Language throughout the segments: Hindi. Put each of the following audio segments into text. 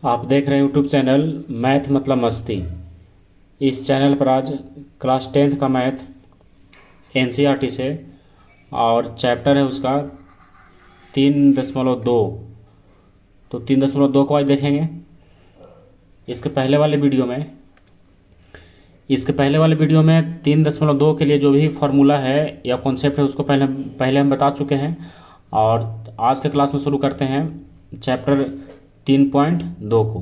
आप देख रहे हैं यूट्यूब चैनल मैथ मतलब मस्ती। इस चैनल पर आज क्लास 10th का मैथ एनसीईआरटी से और चैप्टर है उसका 3.2। तो 3.2 को आज देखेंगे। इसके पहले वाले वीडियो में 3.2 के लिए जो भी फार्मूला है या कॉन्सेप्ट है उसको पहले हम बता चुके हैं। और आज के क्लास में शुरू करते हैं चैप्टर 3.2 को।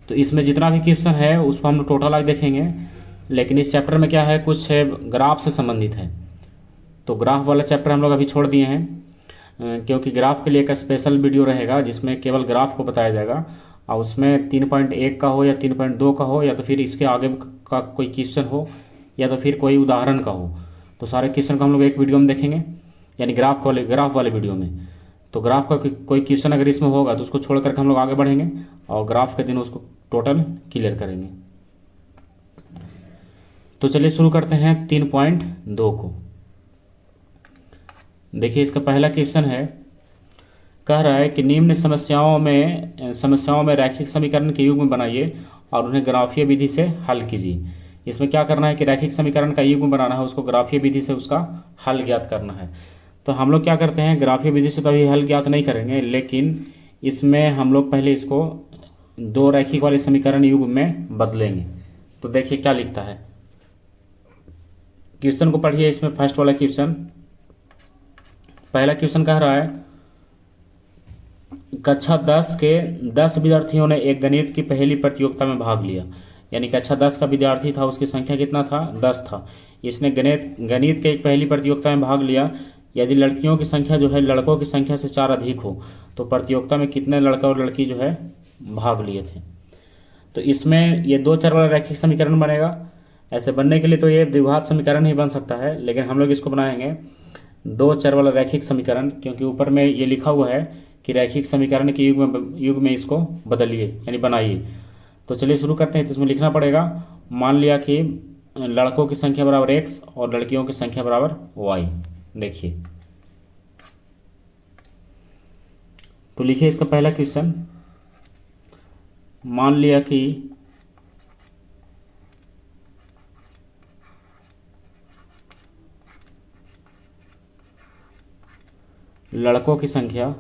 तो इसमें जितना भी क्वेश्चन है उसको हम लोग टोटल आज देखेंगे, लेकिन इस चैप्टर में क्या है, कुछ ग्राफ से संबंधित है। तो ग्राफ वाला चैप्टर हम लोग अभी छोड़ दिए हैं, क्योंकि ग्राफ के लिए एक स्पेशल वीडियो रहेगा जिसमें केवल ग्राफ को बताया जाएगा। और उसमें 3.1 का हो या 3.2 का हो या तो फिर इसके आगे का कोई क्वेश्चन हो या तो फिर कोई उदाहरण का हो, तो सारे क्वेश्चन को हम लोग एक वीडियो में देखेंगे, यानी ग्राफ वाले वीडियो में। तो ग्राफ का कोई क्वेश्चन अगर इसमें होगा तो उसको छोड़ करके हम लोग आगे बढ़ेंगे और ग्राफ के दिन उसको टोटल क्लियर करेंगे। तो चलिए शुरू करते हैं 3.2 को। देखिए, इसका पहला क्वेश्चन है, कह रहा है कि निम्न समस्याओं में रैखिक समीकरण के युग्म बनाइए और उन्हें ग्राफीय विधि से हल कीजिए। इसमें क्या करना है कि रैखिक समीकरण का युग्म बनाना है, उसको ग्राफीय विधि से उसका हल ज्ञात करना है। तो हम लोग क्या करते हैं, ग्राफीय विधि से तो अभी हल ज्ञात नहीं करेंगे, लेकिन इसमें हम लोग पहले इसको दो रैखिक वाले समीकरण युग्म में बदलेंगे। तो देखिए क्या लिखता है, क्वेश्चन को पढ़िए। इसमें फर्स्ट वाला क्वेश्चन, पहला क्वेश्चन कह रहा है, कक्षा 10 के 10 विद्यार्थियों ने एक गणित की पहली प्रतियोगिता में भाग लिया। यानी कक्षा 10 का विद्यार्थी था, उसकी संख्या कितना था, 10 था। इसने गणित के एक पहली प्रतियोगिता में भाग लिया। यदि लड़कियों की संख्या जो है लड़कों की संख्या से 4 अधिक हो तो प्रतियोगिता में कितने लड़का और लड़की जो है भाग लिए थे। तो इसमें ये दो चर वाला रैखिक समीकरण बनेगा। ऐसे बनने के लिए तो ये द्विघात समीकरण ही बन सकता है, लेकिन हम लोग इसको बनाएंगे दो चर वाला रैखिक समीकरण, क्योंकि ऊपर में ये लिखा हुआ है कि रैखिक समीकरण के युग में इसको बदलिए यानी बनाइए। तो चलिए शुरू करते हैं। तो इसमें लिखना पड़ेगा, मान लिया कि लड़कों की संख्या बराबर x और लड़कियों की संख्या बराबर y। देखिए, तो लिखिए इसका पहला क्वेश्चन, मान लिया कि लड़कों की संख्या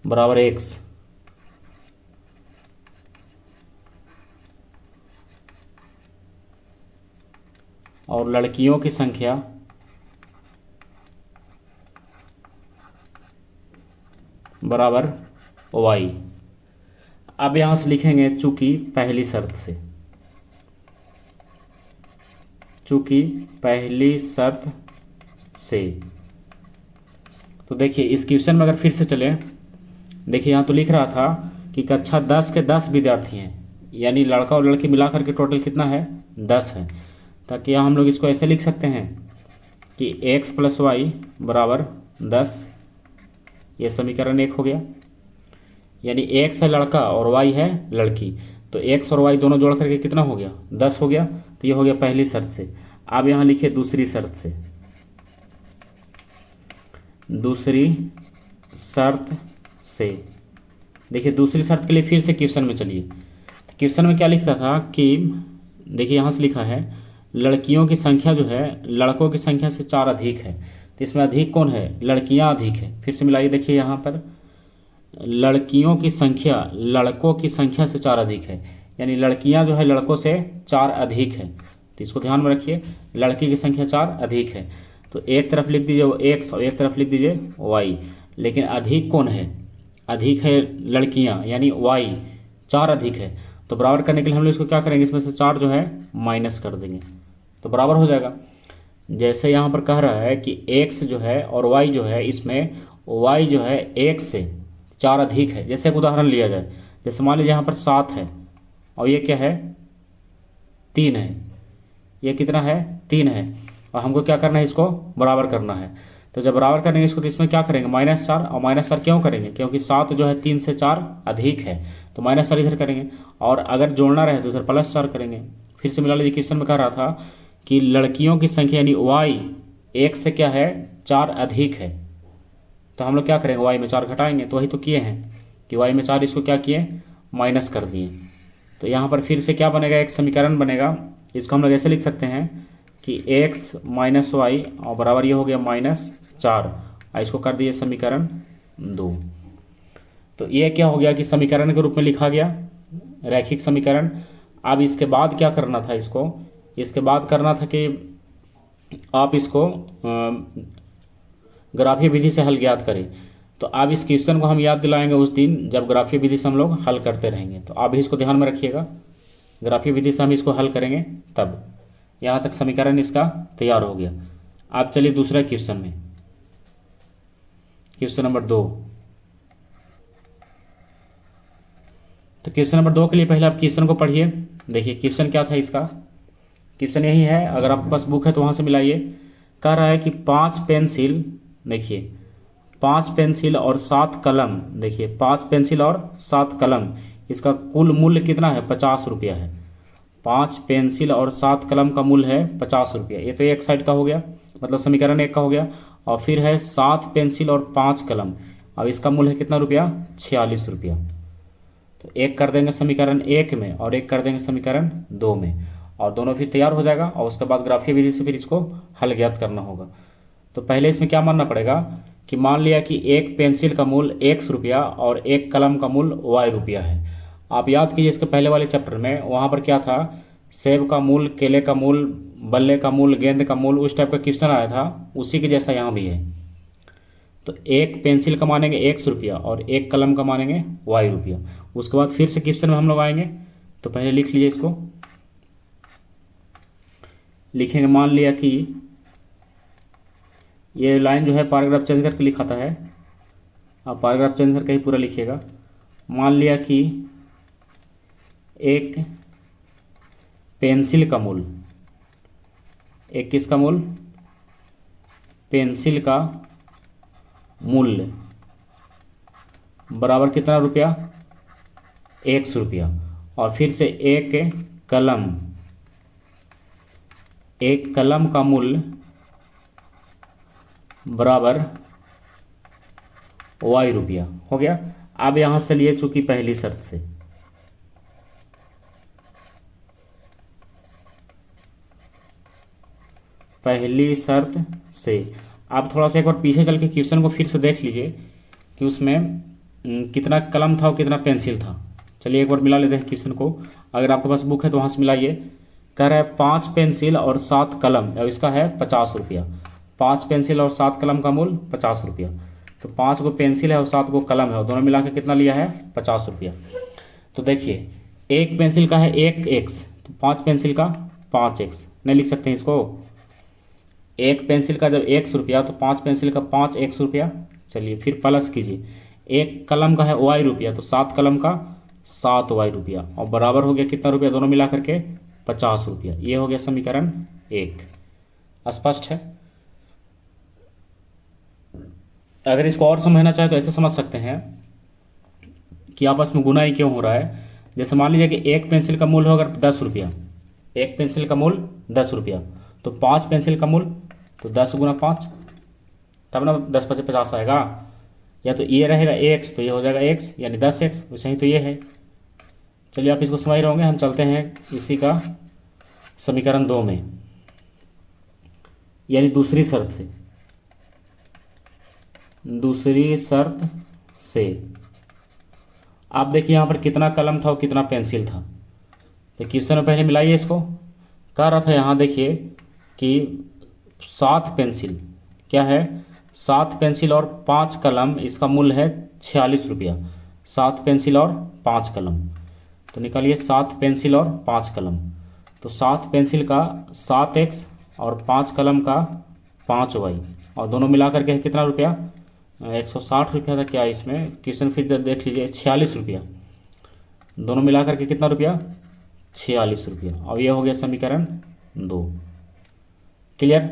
बराबर x और लड़कियों की संख्या बराबर y। अब यहाँ से लिखेंगे चूंकि पहली शर्त से। तो देखिए इस क्वेश्चन में अगर फिर से चलें, देखिए यहाँ तो लिख रहा था कि कक्षा 10 के 10 विद्यार्थी हैं, यानी लड़का और लड़की मिलाकर के टोटल कितना है, 10 है। ताकि यहाँ हम लोग इसको ऐसे लिख सकते हैं कि x + y बराबर 10। ये समीकरण 1 हो गया, यानी x है लड़का और y है लड़की। तो x और y दोनों जोड़ करके कितना हो गया, 10 हो गया। तो ये हो गया पहली शर्त से। अब यहाँ लिखिए दूसरी शर्त से। देखिए दूसरी शर्त के लिए फिर से क्वेश्चन में चलिए। क्वेश्चन में क्या लिखता था कि देखिए यहाँ से लिखा है, लड़कियों की संख्या जो है लड़कों की संख्या से 4 अधिक है। तो इसमें अधिक कौन है, लड़कियाँ अधिक है। फिर से मिलाइए, देखिए यहाँ पर लड़कियों की संख्या लड़कों की संख्या से 4 अधिक है, यानी लड़कियां जो है लड़कों से 4 अधिक है। तो इसको ध्यान में रखिए, लड़की की संख्या 4 अधिक है। तो एक तरफ लिख दीजिए x और एक तरफ लिख दीजिए y। लेकिन अधिक कौन है, अधिक है लड़कियां, यानी y 4 अधिक है। तो बराबर करने के लिए हम लोग इसको क्या करेंगे, इसमें से 4 जो है माइनस कर देंगे तो बराबर हो जाएगा। जैसे यहाँ पर कह रहा है कि x जो है और y जो है, इसमें y जो है x से 4 अधिक है। जैसे एक उदाहरण लिया जाए, जैसे मान लीजिए यहाँ पर 7 है और ये क्या है, 3 है। ये कितना है, 3 है, और हमको क्या करना है, इसको बराबर करना है। तो जब बराबर करेंगे इसको तो इसमें क्या करेंगे, -4। और -4 क्यों करेंगे, क्योंकि 7 जो है 3 से 4 अधिक है, तो -4 इधर करेंगे। और अगर जोड़ना रहे तो इधर +4 करेंगे। फिर से मिला लीजिए। क्वेश्चन में कह रहा था कि लड़कियों की संख्या यानी वाई एक से क्या है 4 अधिक है, तो हम लोग क्या करेंगे, वाई में 4 घटाएंगे। तो वही तो किए हैं कि वाई में 4 इसको क्या किए माइनस कर दिए। तो यहाँ पर फिर से क्या बनेगा, एक समीकरण बनेगा। इसको हम लोग ऐसे लिख सकते हैं कि x माइनस वाई और बराबर ये हो गया -4 और इसको कर दिए समीकरण 2। तो ये क्या हो गया कि समीकरण के रूप में लिखा गया, रैखिक समीकरण। अब इसके बाद क्या करना था, इसके बाद करना था कि आप इसको ग्राफीय विधि से हल ज्ञात करें। तो अब इस क्वेश्चन को हम याद दिलाएंगे उस दिन जब ग्राफीय विधि से हम लोग हल करते रहेंगे। तो आप भी इसको ध्यान में रखिएगा, ग्राफीय विधि से हम इसको हल करेंगे तब। यहाँ तक समीकरण इसका तैयार हो गया। आप चलिए दूसरा क्वेश्चन में, क्वेश्चन नंबर 2। तो क्वेश्चन नंबर 2 के लिए पहले आप क्वेश्चन को पढ़िए। देखिए क्वेश्चन क्या था इसका, क्वेश्चन यही है, अगर आपके पास बुक है तो वहाँ से मिलाइए। कह रहा है कि 5 पेंसिल, देखिए 5 पेंसिल और 7 कलम, देखिए 5 पेंसिल और 7 कलम, इसका कुल मूल्य कितना है, 50 रुपया है। 5 पेंसिल और 7 कलम का मूल्य है 50 रुपया। ये तो एक साइड का हो गया, मतलब समीकरण 1 का हो गया। और फिर है 7 पेंसिल और 5 कलम, अब इसका मूल्य है कितना रुपया, 46 रुपया। तो एक कर देंगे समीकरण 1 में और एक कर देंगे समीकरण 2 में, और दोनों फिर तैयार हो जाएगा। और उसके बाद ग्राफीय विधि से फिर इसको हल ज्ञात करना होगा। तो पहले इसमें क्या मानना पड़ेगा कि मान लिया कि एक पेंसिल का मूल्य x रुपया और एक कलम का मूल्य y रुपया है। आप याद कीजिए इसके पहले वाले चैप्टर में वहाँ पर क्या था, सेब का मूल्य, केले का मूल्य, बल्ले का मूल्य, गेंद का मूल्य, उस टाइप का क्वेश्चन आया था, उसी के जैसा यहाँ भी है। तो एक पेंसिल का मानेंगे x रुपया और एक कलम का मानेंगे y रुपया। उसके बाद फिर से क्वेश्चन में हम लोग आएंगे। तो पहले लिख लीजिए, इसको लिखेंगे। मान लिया कि ये लाइन जो है पैराग्राफ चेंज करके लिखाता है, आप पैराग्राफ चेंज करके ही पूरा लिखिएगा। मान लिया कि एक पेंसिल का मूल्य, एक किसका मूल्य, पेंसिल का मूल्य बराबर कितना रुपया, x रुपया। और फिर से एक कलम का मूल्य बराबर y रुपया हो गया। अब यहाँ से लिए चूंकि पहली शर्त से, पहली शर्त से आप थोड़ा सा एक बार पीछे चल के क्वेश्चन को फिर से देख लीजिए कि उसमें कितना कलम था और कितना पेंसिल था। चलिए एक बार मिला लेते हैं क्वेश्चन को। अगर आपके पास बुक है तो वहाँ से मिलाइए। कह रहा है 5 पेंसिल और 7 कलम, अब इसका है 50 रुपया। 5 पेंसिल और 7 कलम का मूल्य 50 रुपया। तो 5 को पेंसिल है और 7 को कलम है, और दोनों मिला के कितना लिया है, 50 रुपया। तो देखिए एक पेंसिल का है 1x, तो 5 पेंसिल का 5x नहीं लिख सकते हैं इसको। एक पेंसिल का जब x रुपया तो 5 पेंसिल का 5x रुपया। चलिए फिर प्लस कीजिए, एक कलम का है y रुपया तो 7 कलम का 7y रुपया, और बराबर हो गया कितना रुपया, दोनों मिला करके 50 रुपया। ये हो गया समीकरण 1। स्पष्ट है। अगर इसको और समझना चाहे तो ऐसे समझ सकते हैं कि आपस में गुना ही क्यों हो रहा है। जैसे मान लीजिए कि एक पेंसिल का मूल्य हो अगर 10 रुपया, एक पेंसिल का मूल्य 10 रुपया, तो 5 पेंसिल का मूल्य तो 10 गुना 5, तब ना 10 5 50 आएगा। या तो ये रहेगा x तो ये हो जाएगा x यानी 10x, वैसे ही तो ये है। चलिए आप इसको समझ रहे होंगे। हम चलते हैं इसी का समीकरण 2 में, यानी दूसरी शर्त से। दूसरी शर्त से आप देखिए यहाँ पर कितना कलम था और कितना पेंसिल था। तो क्वेश्चन में पहले मिलाइए इसको। कह रहा था यहाँ देखिए कि 7 पेंसिल क्या है, 7 पेंसिल और 5 कलम, इसका मूल्य है 46 रुपया। 7 पेंसिल और 5 कलम, तो निकालिए 7 पेंसिल और 5 कलम। तो 7 पेंसिल का 7x और 5 कलम का 5y, और दोनों मिला करके कितना रुपया, 160 रुपया था क्या इसमें, क्वेश्चन फिर देख लीजिए, 46 रुपया। दोनों मिला करके कितना रुपया, 46 रुपया। और ये हो गया समीकरण 2। क्लियर।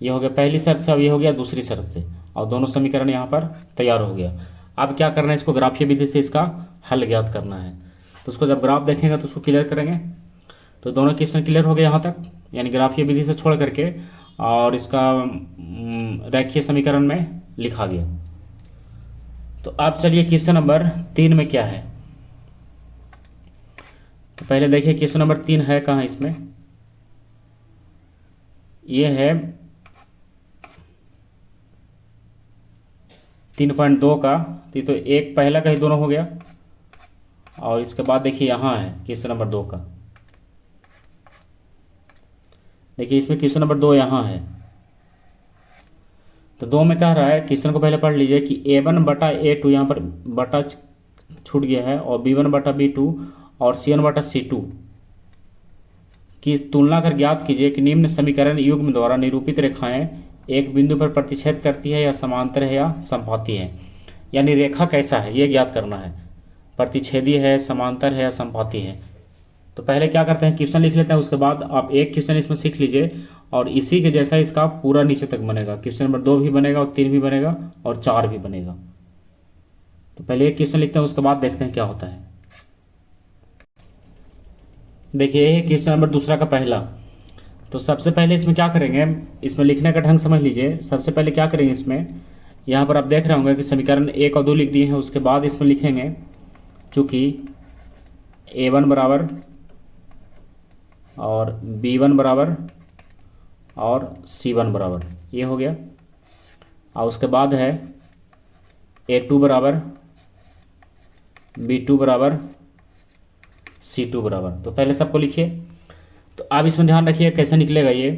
ये हो गया पहली शर्त से, अब ये हो गया दूसरी शर्त से, और दोनों समीकरण यहाँ पर तैयार हो गया। अब क्या करना है, इसको ग्राफीय विधि से इसका हल ज्ञात करना है। तो उसको जब ग्राफ देखेंगे तो उसको क्लियर करेंगे। तो दोनों क्वेश्चन क्लियर हो गए यहाँ तक, यानी ग्राफीय विधि से छोड़ करके और इसका रेखीय समीकरण में लिखा गया। तो अब चलिए क्वेश्चन नंबर 3 में क्या है। तो पहले देखिए क्वेश्चन नंबर 3 है कहाँ इसमें, ये है 3.2 का, तो एक पहला का ही दोनों हो गया, और इसके बाद देखिए यहाँ है क्वेश्चन नंबर 2 का। देखिए इसमें क्वेश्चन नंबर 2 यहाँ है, तो 2 में कह रहा है, क्वेश्चन को पहले पढ़ लीजिए कि A1/A2 यहाँ पर बटा छूट गया है, और B1/B2 और C1/C2 की तुलना कर ज्ञात कीजिए कि निम्न समीकरण युग्म द्वारा निरूपित रेखाएं एक बिंदु पर प्रतिच्छेद करती है या समांतर है या समपाती है। यानी रेखा कैसा है ये ज्ञात करना है, प्रतिच्छेदी है, समांतर है या समपाती है। तो पहले क्या करते हैं, क्वेश्चन लिख लेते हैं, उसके बाद आप एक क्वेश्चन इसमें सीख लीजिए और इसी के जैसा इसका पूरा नीचे तक बनेगा। क्वेश्चन नंबर 2 भी बनेगा और 3 भी बनेगा और 4 भी बनेगा। तो पहले एक क्वेश्चन लिखते हैं, उसके बाद देखते हैं क्या होता है। देखिए क्वेश्चन नंबर दूसरा का पहला। तो सबसे पहले इसमें क्या करेंगे, इसमें लिखने का ढंग समझ लीजिए। सबसे पहले क्या करेंगे, इसमें यहाँ पर आप देख रहे होंगे कि समीकरण 1 और 2 लिख दिए हैं। उसके बाद इसमें लिखेंगे चूँकि A1 बराबर और B1 बराबर और C1 बराबर, ये हो गया। और उसके बाद है A2 बराबर, B2 बराबर, C2 बराबर। तो पहले सबको लिखिए। तो आप इसमें ध्यान रखिए कैसे निकलेगा ये।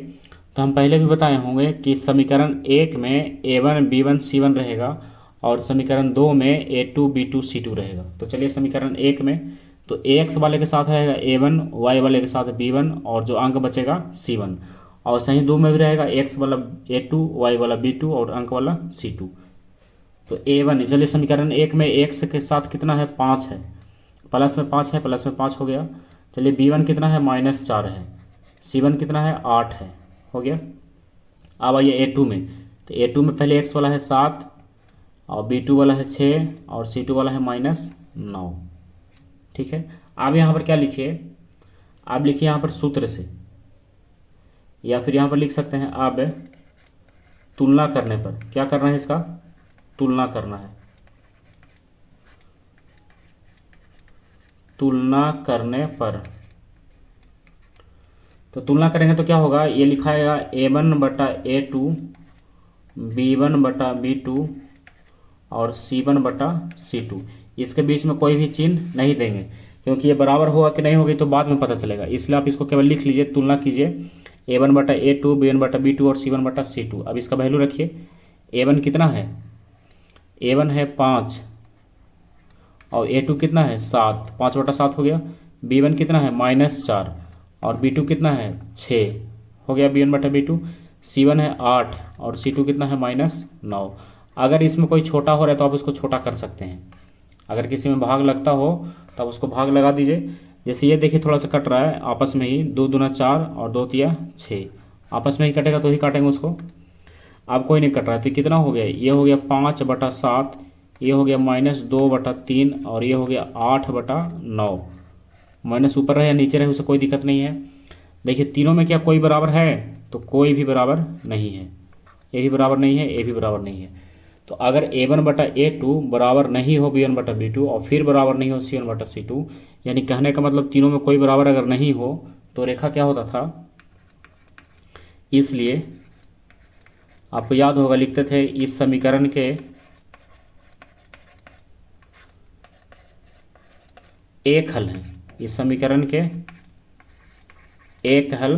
तो हम पहले भी बताए होंगे कि समीकरण 1 में A1 B1 C1 रहेगा और समीकरण 2 में A2 B2 C2 रहेगा। तो चलिए समीकरण 1 में तो AX वाले के साथ रहेगा A1, Y वाले के साथ B1 और जो अंक बचेगा C1, और सही 2 में भी रहेगा X वाला A2, Y वाला B2 और अंक वाला C2। तो A1, चलिए समीकरण 1 में X के साथ कितना है, 5 है, प्लस में 5 है, प्लस में 5 हो गया। चलिए B1 कितना है, -4 है, C1 कितना है, 8 है, हो गया। अब आइए A2 में। तो A2 में पहले X वाला है 7 और B2 वाला है 6 और C2 वाला है -9, ठीक है। अब यहाँ पर क्या लिखिए, आप लिखिए यहाँ पर सूत्र से, या फिर यहाँ पर लिख सकते हैं अब तुलना करने पर। क्या करना है, इसका तुलना करना है। तुलना करने पर, तो तुलना करेंगे तो क्या होगा, ये लिखाएगा A1/A2, B1/B2 और C1/C2। इसके बीच में कोई भी चिन्ह नहीं देंगे, क्योंकि ये बराबर होगा कि नहीं होगी तो बाद में पता चलेगा। इसलिए आप इसको केवल लिख लीजिए, तुलना कीजिए A1/A2, B1/B2 और C1/C2। अब इसका वैल्यू रखिए। A1 कितना है, A1 है 5 और A2 कितना है 7, 5/7 हो गया। B1 कितना है -4 और B2 कितना है 6, हो गया B1/B2। C1 है 8 और C2 कितना है -9। अगर इसमें कोई छोटा हो रहा है तो आप उसको छोटा कर सकते हैं। अगर किसी में भाग लगता हो तो आप उसको भाग लगा दीजिए। जैसे ये देखिए थोड़ा सा कट रहा है आपस में ही, 2 दूना 4 और 2 तिया 6, आपस में ही कटेगा तो ही काटेंगे उसको। अब कोई नहीं कट रहा है तो कितना हो गया, ये हो गया 5/7, ये हो गया -2/3 और ये हो गया 8/9। माइनस ऊपर रहे या नीचे रहे उसे कोई दिक्कत नहीं है। देखिए तीनों में क्या कोई बराबर है, तो कोई भी बराबर नहीं है। ए भी बराबर नहीं है, ए भी बराबर नहीं है। तो अगर A1/A2 बराबर नहीं हो B1/B2 और फिर बराबर नहीं हो C1/C2, यानी कहने का मतलब तीनों में कोई बराबर अगर नहीं हो तो रेखा क्या होता था। इसलिए आपको याद होगा, लिखते थे इस समीकरण के एक हल हैं, इस समीकरण के एक हल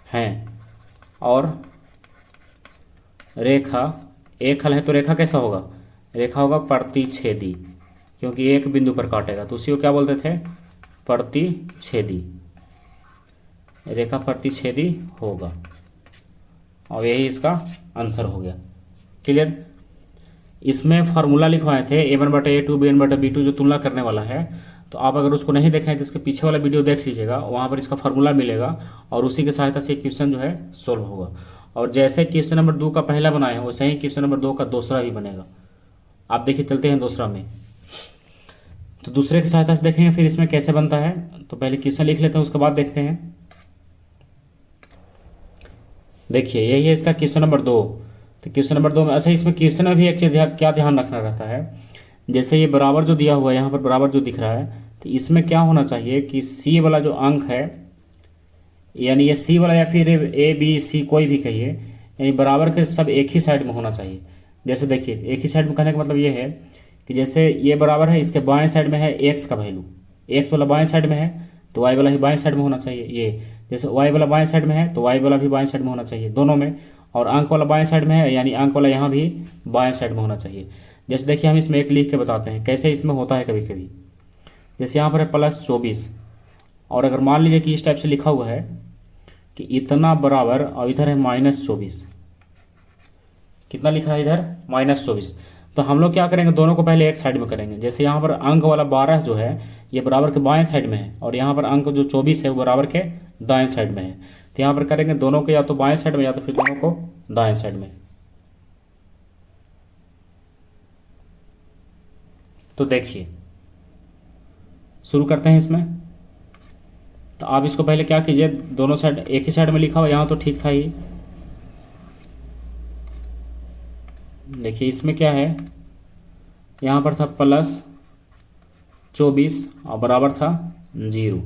हैं, और रेखा एक हल है तो रेखा कैसा होगा, रेखा होगा प्रतिच्छेदी, क्योंकि एक बिंदु पर काटेगा तो उसी को क्या बोलते थे, प्रतिच्छेदी। रेखा प्रतिच्छेदी होगा, और यही इसका आंसर हो गया। क्लियर। इसमें फार्मूला लिखवाए थे A1/A2 B1/B2 जो तुलना करने वाला है, तो आप अगर उसको नहीं देखें तो इसके पीछे वाला वीडियो देख लीजिएगा, वहाँ पर इसका फार्मूला मिलेगा और उसी की सहायता से क्वेश्चन जो है सोल्व होगा। और जैसे क्वेश्चन नंबर 2 का पहला बनाए हैं वैसे ही क्वेश्चन नंबर 2 का दूसरा भी बनेगा। आप देखिए चलते हैं दूसरा में। तो दूसरे की सहायता से देखेंगे फिर इसमें कैसे बनता है। तो पहले क्वेश्चन लिख लेते हैं, उसके बाद देखते हैं। देखिए यही है इसका क्वेश्चन नंबर 2। तो क्वेश्चन नंबर 2 में अच्छा, इसमें क्वेश्चन में भी एक चीज़ क्या ध्यान रखना रहता है, जैसे ये बराबर जो दिया हुआ है यहाँ पर बराबर जो दिख रहा है, तो इसमें क्या होना चाहिए कि सी वाला जो अंक है, यानी ये सी वाला या फिर ए बी सी कोई भी कहिए, यानी बराबर के सब एक ही साइड में होना चाहिए। जैसे देखिए एक ही साइड में कहने का मतलब ये है कि जैसे ये बराबर है, इसके बाएं साइड में है एक्स का वैल्यू, एक्स वाला बाएं साइड में है तो वाई वाला भी बाएं साइड में होना चाहिए। ये जैसे वाई वाला बाएं साइड में है तो वाई वाला भी बाएं साइड में होना चाहिए दोनों में, और अंक वाला बाएं साइड में है यानी अंक वाला यहाँ भी बाएं साइड में होना चाहिए। जैसे देखिए हम इसमें एक लिख के बताते हैं कैसे इसमें होता है कभी कभी। जैसे यहाँ पर है +24, और अगर मान लीजिए कि इस टाइप से लिखा हुआ है कि इतना बराबर, और इधर है -24, कितना लिखा है इधर -24, तो हम लोग क्या करेंगे, दोनों को पहले एक साइड में करेंगे। जैसे यहाँ पर अंक वाला 12 जो है ये बराबर के बाएं साइड में है, और यहाँ पर अंक जो 24 है वो बराबर के दाएं साइड में है। तो यहाँ पर करेंगे दोनों को या तो बाएं साइड में या तो फिर दोनों को दाएं साइड में। तो देखिए शुरू करते हैं इसमें। तो आप इसको पहले क्या कीजिए, दोनों साइड एक ही साइड में लिखा हुआ, यहाँ तो ठीक था ही। देखिए इसमें क्या है, यहाँ पर था +24 और बराबर था 0।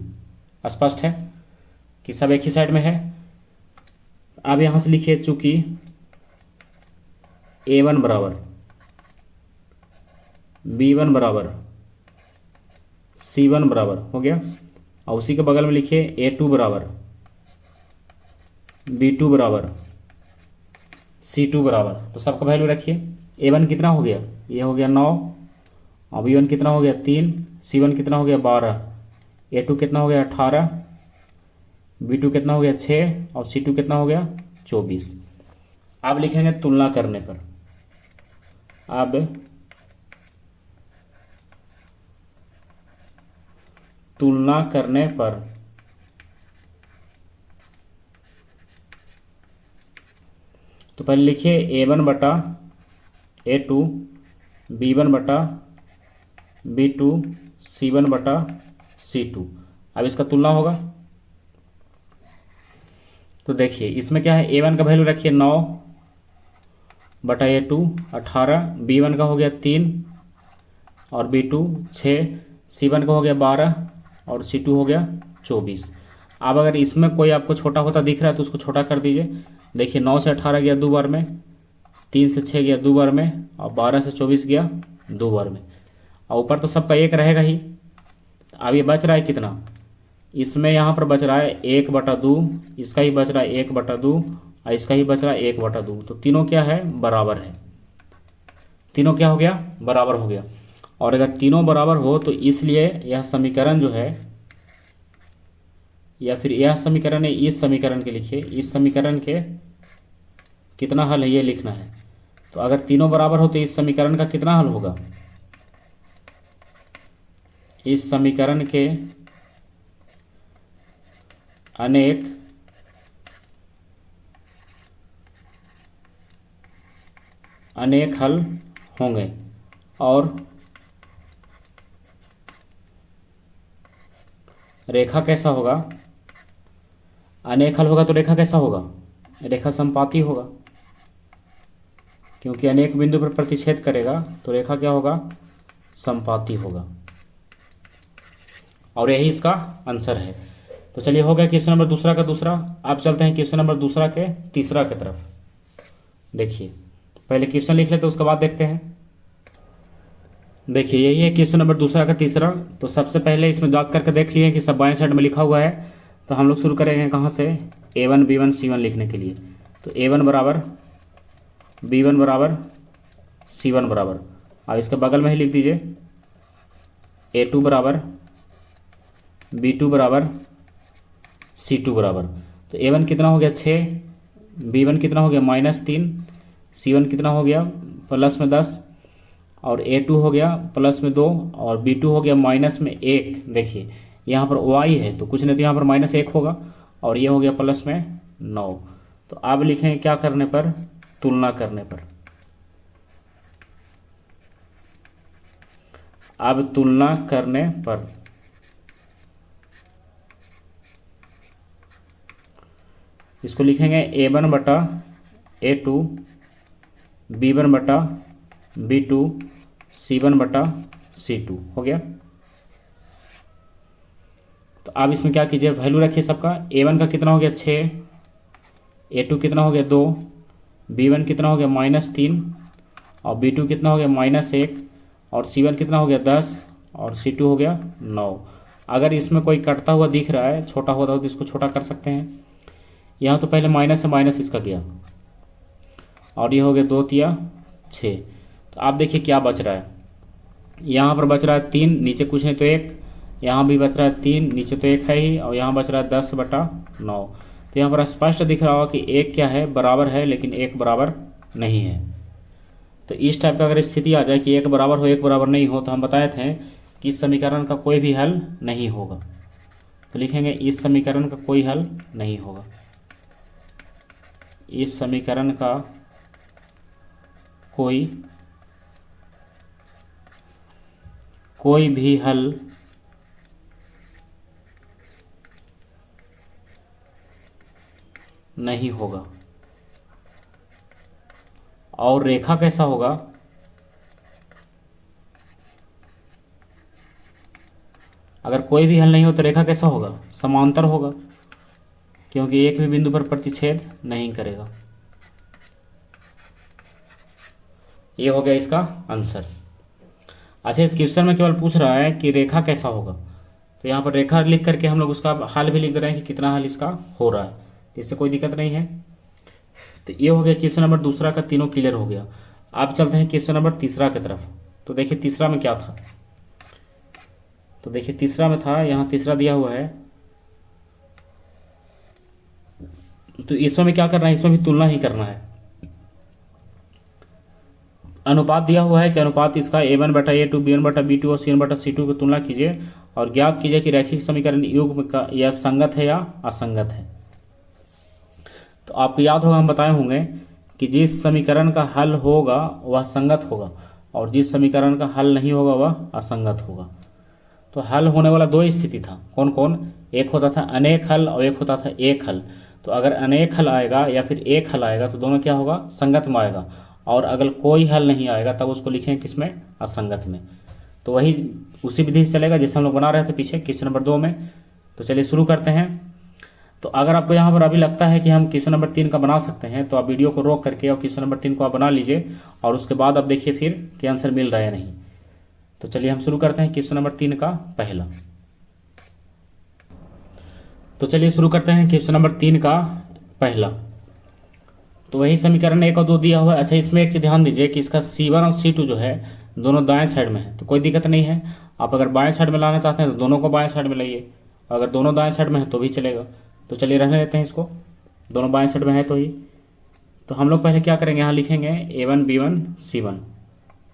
स्पष्ट है कि सब एक ही साइड में है। अब यहाँ से लिखिए चूंकि A1 बराबर B1 बराबर C1 बराबर हो गया, और उसी के बगल में लिखिए A2 बराबर B2 बराबर C2 बराबर। तो सबका वैल्यू रखिए। A1 कितना हो गया, ये हो गया 9, और B1 कितना हो गया 3, C1 कितना हो गया 12, A2 कितना हो गया 18, B2 कितना हो गया 6, और C2 कितना हो गया 24। अब लिखेंगे तुलना करने पर। अब तुलना करने पर तो पहले लिखिए A1 बटा A2, B1 बटा B2, C1 बटा C2। अब इसका तुलना होगा। तो देखिए इसमें क्या है, A1 का वैल्यू रखिए 9 बटा A2 18, B1 का हो गया 3 और B2 6, C1 का हो गया 12 और C2 हो गया 24। अब अगर इसमें कोई आपको छोटा होता दिख रहा है तो उसको छोटा कर दीजिए। देखिए 9 से 18 गया 2 बार में, 3 से 6 गया 2 बार में, और 12 से 24 गया 2 बार में, और ऊपर तो सबका 1 रहेगा ही। अब ये बच रहा है कितना, इसमें यहाँ पर बच रहा है 1/2, इसका ही बच रहा है 1/2, और इसका ही बच रहा है 1/2। तो तीनों क्या है, बराबर है। तीनों क्या हो गया, बराबर हो गया। और अगर तीनों बराबर हो तो इसलिए यह समीकरण जो है, या फिर यह समीकरण है, इस समीकरण के लिखिए, इस समीकरण के कितना हल है ये लिखना है। तो अगर तीनों बराबर हो तो इस समीकरण का कितना हल होगा, इस समीकरण के अनेक हल होंगे। और रेखा कैसा होगा, अनेक हल होगा तो रेखा कैसा होगा, रेखा समपाती होगा, क्योंकि अनेक बिंदु पर प्रतिच्छेद करेगा तो रेखा क्या होगा, समपाती होगा। और यही इसका आंसर है। तो चलिए हो गया क्वेश्चन नंबर दूसरा का दूसरा। अब चलते हैं क्वेश्चन नंबर दूसरा के तीसरा की तरफ। देखिए पहले क्वेश्चन लिख लेते उसके बाद देखते हैं। देखिए यही है क्वेश्चन नंबर दूसरा का तीसरा। तो सबसे पहले इसमें जांच करके देख लिए कि सब बाएं साइड में लिखा हुआ है। तो हम लोग शुरू करेंगे कहाँ से, A1 B1 C1 लिखने के लिए। तो A1 बराबर B1 बराबर C1 बराबर, अब इसके बगल में ही लिख दीजिए A2 बराबर B2 बराबर C2 बराबर। तो A1 कितना हो गया 6, B1 कितना हो गया -3, C1 कितना हो गया +10, और A2 हो गया +2, और B2 हो गया -1। देखिए यहाँ पर y है तो कुछ नहीं, तो यहाँ पर -1 होगा, और ये हो गया +9। तो अब लिखेंगे क्या करने पर, तुलना करने पर। अब तुलना करने पर इसको लिखेंगे A1 बटा A2, B1 बटा B2, C1 बटा C2 हो गया। तो अब इसमें क्या कीजिए, वैल्यू रखिए सबका। A1 का कितना हो गया 6, A2 कितना हो गया 2, B1 कितना हो गया -3 और B2 कितना हो गया -1 और C1 कितना हो गया 10 और C2 हो गया 9। अगर इसमें कोई कटता हुआ दिख रहा है, छोटा होता हो तो इसको छोटा कर सकते हैं। यहाँ तो पहले माइनस से माइनस इसका गया और ये हो गया 2 तिया 6। तो आप देखिए क्या बच रहा है, यहाँ पर बच रहा है 3, नीचे कुछ नहीं तो 1, यहाँ भी बच रहा है 3, नीचे तो 1 है ही, और यहाँ बच रहा है 10 बटा 9। तो यहाँ पर स्पष्ट दिख रहा होगा कि 1 क्या है, बराबर है, लेकिन 1 बराबर नहीं है। तो इस टाइप का अगर स्थिति आ जाए कि 1 बराबर हो 1 बराबर नहीं हो, तो हम बताए थे कि इस समीकरण का कोई भी हल नहीं होगा। तो लिखेंगे इस समीकरण का कोई हल नहीं होगा, इस समीकरण का कोई भी हल नहीं होगा। और रेखा कैसा होगा, अगर कोई भी हल नहीं हो तो रेखा कैसा होगा, समांतर होगा, क्योंकि एक भी बिंदु पर प्रतिच्छेद नहीं करेगा। ये हो गया इसका आंसर। अच्छा, इस क्वेश्चन में केवल पूछ रहा है कि रेखा कैसा होगा, तो यहाँ पर रेखा लिख करके हम लोग उसका हल भी लिख रहे हैं कि कितना हल इसका हो रहा है, इससे कोई दिक्कत नहीं है। तो ये हो गया क्वेश्चन नंबर दूसरा का, तीनों क्लियर हो गया। अब चलते हैं क्वेश्चन नंबर तीसरा की तरफ। तो देखिए तीसरा में क्या था, तो देखिए तीसरा में था, यहाँ तीसरा दिया हुआ है, तो इसमें क्या करना है, इसमें भी तुलना ही करना है। अनुपात दिया हुआ है कि अनुपात इसका A1 बटा A2, B1 बटा B2 और C1 बटा C2 की तुलना कीजिए और ज्ञात कीजिए कि रैखिक समीकरण युग्म का यह संगत है या असंगत है। तो आपको याद होगा, हम बताए होंगे कि जिस समीकरण का हल होगा वह संगत होगा और जिस समीकरण का हल नहीं होगा वह असंगत होगा। तो हल होने वाला दो स्थिति था, कौन कौन, एक होता था अनेक हल और एक होता था एक हल। तो अगर अनेक हल आएगा या फिर एक हल आएगा तो दोनों क्या होगा, संगत में आएगा, और अगर कोई हल नहीं आएगा तब उसको लिखेंगे किसमें, असंगत में। तो वही उसी विधि से चलेगा जैसे हम लोग बना रहे थे पीछे क्वेश्चन नंबर 2 में। तो चलिए शुरू करते हैं। तो अगर आपको यहाँ पर अभी लगता है कि हम क्वेश्चन नंबर 3 का बना सकते हैं, तो आप वीडियो को रोक करके और क्वेश्चन नंबर 3 को आप बना लीजिए और उसके बाद आप देखिए फिर कि आंसर मिल रहा है या नहीं। तो चलिए हम शुरू करते हैं क्वेश्चन नंबर 3 का पहला। तो चलिए शुरू करते हैं क्वेश्चन नंबर 3 का पहला। तो वही समीकरण 1 और 2 दिया हुआ है। अच्छा, इसमें एक चीज़ ध्यान दीजिए कि इसका C1 और C2 जो है दोनों दाएं साइड में है, तो कोई दिक्कत नहीं है। आप अगर बाएं साइड में लाना चाहते हैं तो दोनों को बाएं साइड में लाइए, अगर दोनों दाएं साइड में है तो भी चलेगा। तो चलिए रहने देते हैं इसको, दोनों बाएं साइड में है तो ही। तो हम लोग पहले क्या करेंगे, यहाँ लिखेंगे A1 B1 C1।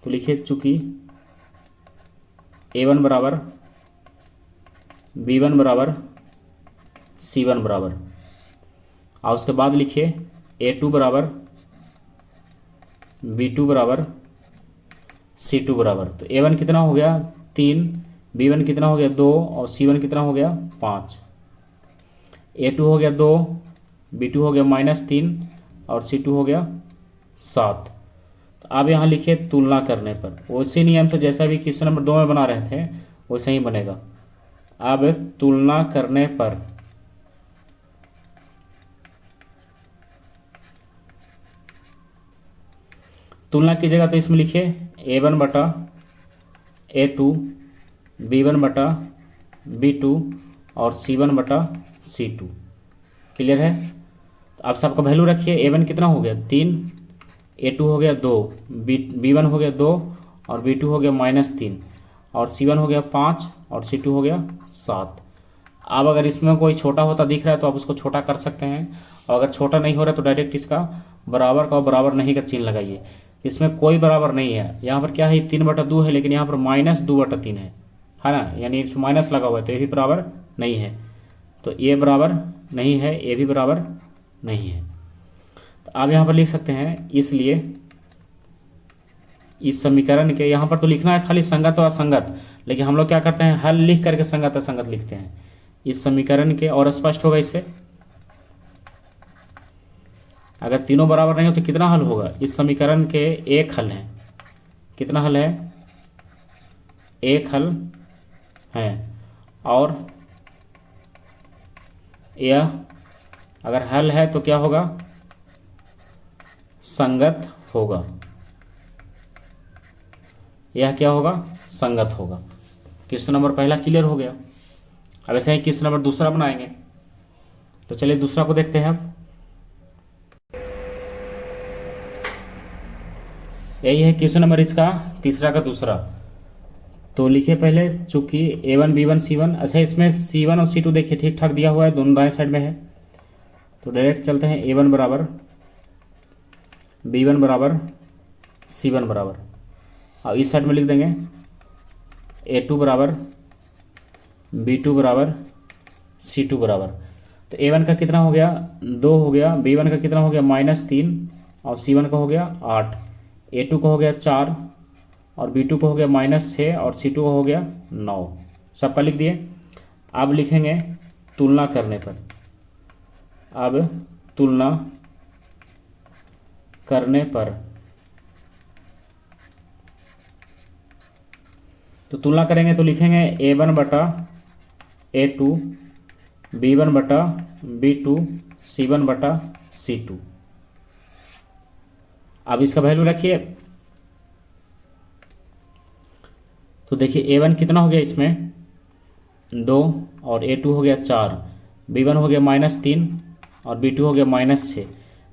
तो लिखिए चूँकि A1 बराबर B1 बराबर C1 बराबर, और उसके बाद लिखिए A2 बराबर B2 बराबर C2 बराबर। तो A1 कितना हो गया 3, B1 कितना हो गया 2 और C1 कितना हो गया 5। A2 हो गया 2, B2 हो गया -3 और C2 हो गया 7। तो अब यहाँ लिखिए तुलना करने पर, उसी नियम से जैसा भी क्वेश्चन नंबर 2 में बना रहे थे वैसे ही बनेगा। अब तुलना करने पर तुलना कीजिएगा तो इसमें लिखिए A1 बटा A2, B1 बटा B2 और C1 बटा C2। क्लियर है। तो आप सबका वैल्यू रखिए। A1 कितना हो गया 3, A2 हो गया 2, B1 हो गया 2 और B2 हो गया -3 और C1 हो गया 5 और C2 हो गया 7। अब अगर इसमें कोई छोटा होता दिख रहा है तो आप उसको छोटा कर सकते हैं, और अगर छोटा नहीं हो रहा है तो डायरेक्ट इसका बराबर का और बराबर नहीं का चिन्ह लगाइए। इसमें कोई बराबर नहीं है, यहाँ पर क्या है 3/2 है, लेकिन यहाँ पर -2/3 है ना, यानी इसमें माइनस लगा हुआ है, तो ये भी बराबर नहीं है। तो ये बराबर नहीं है, ये भी बराबर नहीं है। तो आप यहाँ पर लिख सकते हैं इसलिए इस समीकरण के, यहाँ पर तो लिखना है खाली संगत और असंगत, लेकिन हम लोग क्या करते हैं, हल लिख करके संगत असंगत लिखते हैं। इस समीकरण के, और स्पष्ट होगा इससे, अगर तीनों बराबर नहीं हो तो कितना हल होगा, इस समीकरण के एक हल है। कितना हल है, एक हल है। और यह अगर हल है तो क्या होगा, संगत होगा। यह क्या होगा, संगत होगा। क्वेश्चन नंबर पहला क्लियर हो गया। अब ऐसे ही क्वेश्चन नंबर दूसरा बनाएंगे। तो चलिए दूसरा को देखते हैं अब। यही है क्वेश्चन नंबर इसका तीसरा का दूसरा। तो लिखिए पहले, चूंकि A1 B1 C1, अच्छा इसमें C1 और C2 देखिए ठीक ठाक दिया हुआ है, दोनों दाएं साइड में है। तो डायरेक्ट चलते हैं, A1 बराबर B1 बराबर C1 बराबर, अब इस साइड में लिख देंगे A2 बराबर B2 बराबर C2 बराबर। तो A1 का कितना हो गया, 2 हो गया, B1 का कितना हो गया -3, और C1 का हो गया 8, A2 का हो गया 4, और B2 का हो गया -6, और C2 का हो गया 9। सबका लिख दिए। अब लिखेंगे तुलना करने पर। अब तुलना करने पर, तो तुलना करेंगे तो लिखेंगे A1 बटा A2, B1 बटा B2, C1 बटा C2। अब इसका वैल्यू रखिए। तो देखिए A1 कितना हो गया इसमें 2, और A2 हो गया 4, B1 हो गया -3, और B2 हो गया -6,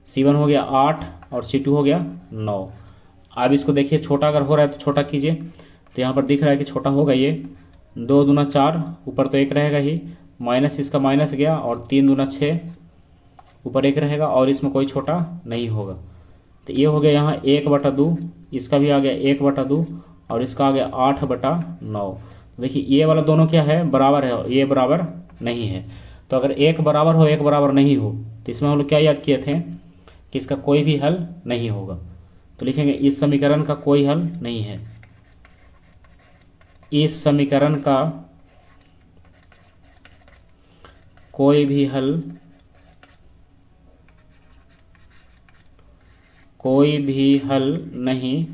C1 हो गया 8, और C2 हो गया 9। अब इसको देखिए, छोटा अगर हो रहा है तो छोटा कीजिए। तो यहाँ पर दिख रहा है कि छोटा होगा ये, 2 दूना 4, ऊपर तो 1 रहेगा ही, माइनस इसका माइनस गया, और 3 दूना 6, ऊपर 1 रहेगा, और इसमें कोई छोटा नहीं होगा। तो ये हो गया यहाँ 1/2, इसका भी आ गया 1/2, और इसका आ गया 8/9। देखिए ये वाला दोनों क्या है, बराबर है, ये बराबर नहीं है। तो अगर एक बराबर हो एक बराबर नहीं हो, तो इसमें हम लोग क्या याद किए थे कि इसका कोई भी हल नहीं होगा। तो लिखेंगे इस समीकरण का कोई हल नहीं है। इस समीकरण का कोई भी हल, कोई भी हल नहीं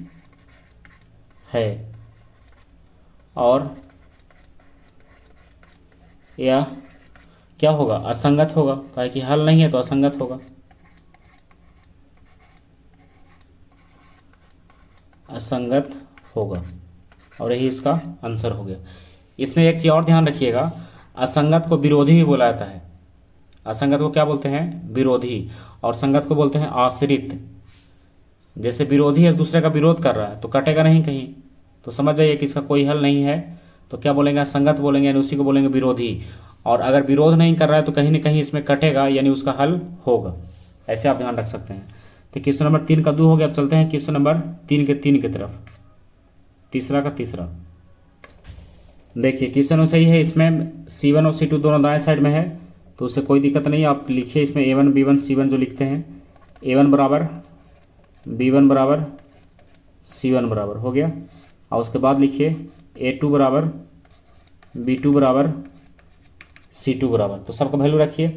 है, और यह क्या होगा, असंगत होगा। काहे कि हल नहीं है तो असंगत होगा, असंगत होगा। और यही इसका आंसर हो गया। इसमें एक चीज़ और ध्यान रखिएगा, असंगत को विरोधी भी बोला जाता है। असंगत को क्या बोलते हैं, विरोधी, और संगत को बोलते हैं आश्रित। जैसे विरोधी एक दूसरे का विरोध कर रहा है तो कटेगा नहीं कहीं, तो समझ जाइए कि इसका कोई हल नहीं है। तो क्या बोलेंगे, असंगत बोलेंगे, यानी उसी को बोलेंगे विरोधी। और अगर विरोध नहीं कर रहा है तो कहीं ना कहीं इसमें कटेगा, यानी उसका हल होगा। ऐसे आप ध्यान रख सकते हैं। तो क्वेश्चन नंबर 3 का 2 हो गया। अब चलते हैं क्वेश्चन नंबर 3 की तरफ, तीसरा का तीसरा। देखिए क्वेश्चन में सही है, इसमें C1 और C2 दोनों दाएं साइड में है, तो उससे कोई दिक्कत नहीं। आप लिखिए इसमें A1 B1 C1 जो लिखते हैं, A1 बराबर B1 बराबर C1 बराबर हो गया। और उसके बाद लिखिए A2 बराबर B2 बराबर C2 बराबर। तो सबका वैल्यू रखिए।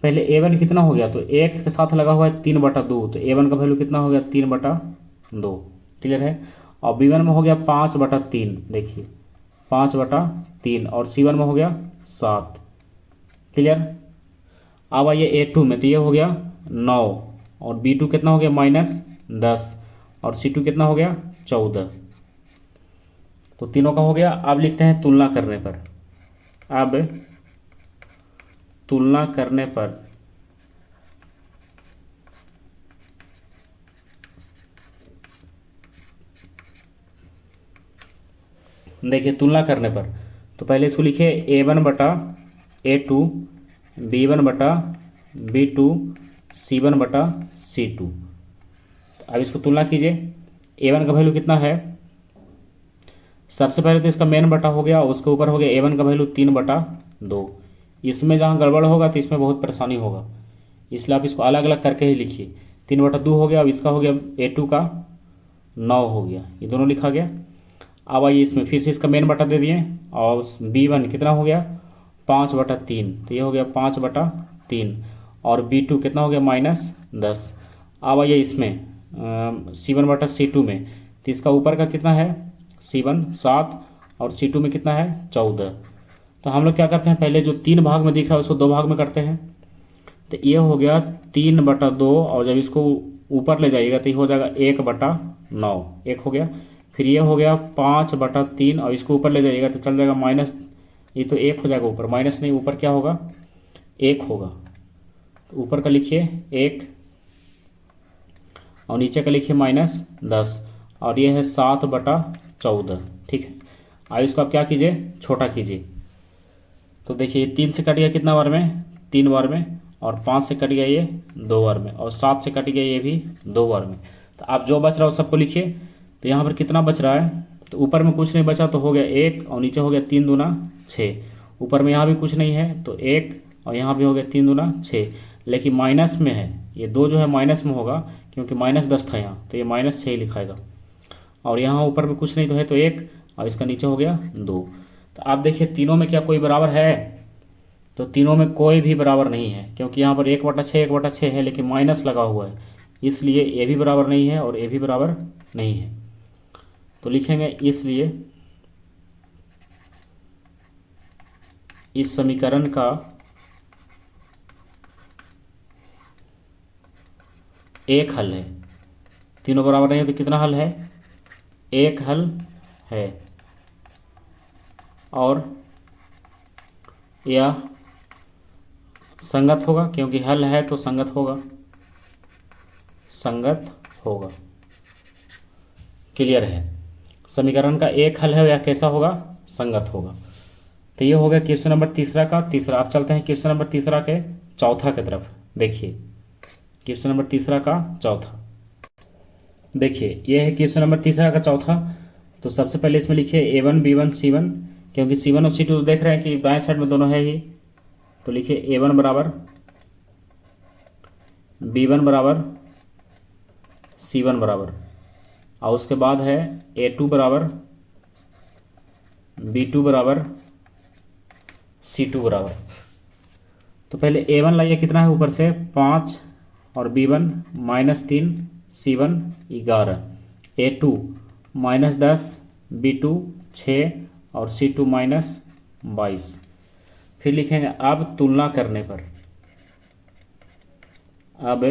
पहले A1 कितना हो गया, तो x के साथ लगा हुआ है 3/2, तो A1 का वैल्यू कितना हो गया, 3/2। क्लियर है। और B1 में हो गया 5/3, देखिए 5/3, और C1 में हो गया 7। क्लियर। अब आइए A2 में, तो ये हो गया 9, और B2 कितना हो गया -10, और C2 कितना हो गया 14। तो तीनों का हो गया। अब लिखते हैं तुलना करने पर। अब तुलना करने पर देखिए, तुलना करने पर तो पहले इसको लिखिए A1 बटा A2, B1 बटा B2, C1 बटा C2। अब इसको तुलना कीजिए। A1 का वैल्यू कितना है, सबसे पहले तो इसका मेन बटा हो गया, उसके ऊपर हो गया A1 का वैल्यू 3/2। इसमें जहाँ गड़बड़ होगा तो इसमें बहुत परेशानी होगा, इसलिए आप इसको अलग अलग करके ही लिखिए। 3/2 हो गया। अब इसका हो गया A2 का 9 हो गया, ये दोनों लिखा गया। अब आइए इसमें फिर से इसका मेन बटा दे दिए और B1 कितना हो गया 5/3, तो ये हो गया 5/3 और B2 कितना हो गया -10। अब आइए इसमें C1/C2 में, तो इसका ऊपर का कितना है C1 7 और C2 में कितना है 14। तो हम लोग क्या करते हैं, पहले जो 3 भाग में दिख रहा है उसको 2 भाग में करते हैं। तो ये हो गया 3/2 और जब इसको ऊपर ले जाइएगा तो ये हो जाएगा 1/9, एक हो गया। फिर ये हो गया 5/3 और इसको ऊपर ले जाइएगा तो चल जाएगा माइनस, ये तो 1 हो जाएगा, ऊपर माइनस नहीं, ऊपर क्या होगा 1 होगा। तो ऊपर का लिखिए 1 और नीचे का लिखिए -10 और ये है 7/14। ठीक है, अब इसको आप क्या कीजिए छोटा कीजिए। तो देखिए 3 से कट गया कितना बार में 3 बार में, और 5 से कट गया ये 2 बार में, और 7 से कट गया ये भी 2 बार में। तो आप जो बच रहा हो सबको लिखिए। तो यहाँ पर कितना बच रहा है, तो ऊपर में कुछ नहीं बचा तो हो गया 1 और नीचे हो गया 3 दूना 6। ऊपर में यहाँ भी कुछ नहीं है तो 1 और यहाँ भी हो गया 3 दूना 6, लेकिन माइनस में है, ये 2 जो है माइनस में होगा क्योंकि -10 था यहाँ, तो ये -6 लिखाएगा। और यहाँ ऊपर में कुछ नहीं तो है तो 1 और इसका नीचे हो गया 2। तो आप देखिए तीनों में क्या कोई बराबर है, तो तीनों में कोई भी बराबर नहीं है, क्योंकि यहाँ पर 1/6 1/6 है लेकिन माइनस लगा हुआ है, इसलिए ये भी बराबर नहीं है और ये भी बराबर नहीं है। तो लिखेंगे इसलिए इस समीकरण का एक हल है। तीनों बराबर नहीं है तो कितना हल है, एक हल है। और यह संगत होगा, क्योंकि हल है तो संगत होगा, संगत होगा। क्लियर है, समीकरण का एक हल है या कैसा होगा, संगत होगा। तो ये हो गया क्वेश्चन नंबर तीसरा का तीसरा। आप चलते हैं क्वेश्चन नंबर तीसरा के चौथा की तरफ। देखिए क्वेश्चन नंबर तीसरा का चौथा, देखिए ये है क्वेश्चन नंबर तीसरा का चौथा। तो सबसे पहले इसमें लिखिए A1 B1 C1, क्योंकि C1 और C2 तो देख रहे हैं कि दाएं साइड में दोनों है ही, तो लिखिए A1 बराबर B1 बराबर C1 बराबर, और उसके बाद है A2 बराबर B2 बराबर C2 बराबर। तो पहले A1 लाइए, कितना है ऊपर से 5 और B1 -3 C1 11, A2 -10 B2 6 और C2 -22। फिर लिखेंगे अब तुलना करने पर, अब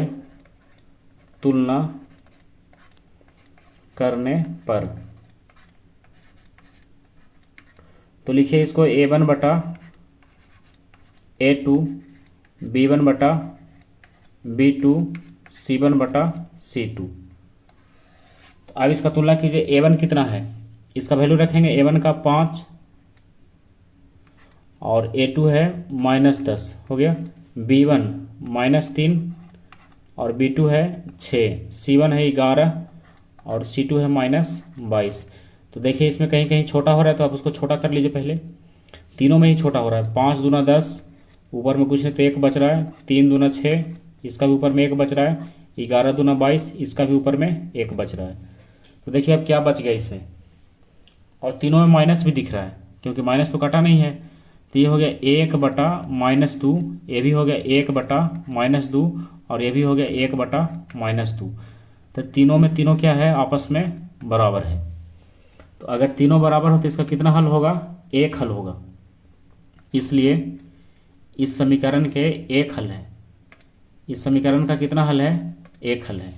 तुलना करने पर, तो लिखिए इसको A1 बटा A2 B1 बटा B2 C1 बटा C2। तो अब इसका तुलना कीजिए, A1 कितना है, इसका वैल्यू रखेंगे A1 का 5 और A2 है -10 हो गया, B1 -3 और B2 है 6, C1 है 11 और C2 है -22। तो देखिए इसमें कहीं कहीं छोटा हो रहा है तो आप उसको छोटा कर लीजिए। पहले तीनों में ही छोटा हो रहा है, 5 दूना 10, ऊपर में कुछ नहीं तो 1 बच रहा है, 3 दूना 6, इसका भी ऊपर में 1 बच रहा है, 11 दूना 22, इसका भी ऊपर में 1 बच रहा है। तो देखिए अब क्या बच गया इसमें, और तीनों में माइनस भी दिख रहा है क्योंकि माइनस तो कटा नहीं है। तो ये हो गया 1/-2, ये भी हो गया 1/-2 और ये भी हो गया 1/-2। तो तीनों में तीनों क्या है, आपस में बराबर है। तो अगर तीनों बराबर हो तो इसका कितना हल होगा, एक हल होगा। इसलिए इस समीकरण के एक हल है। इस समीकरण का कितना हल है, एक हल है।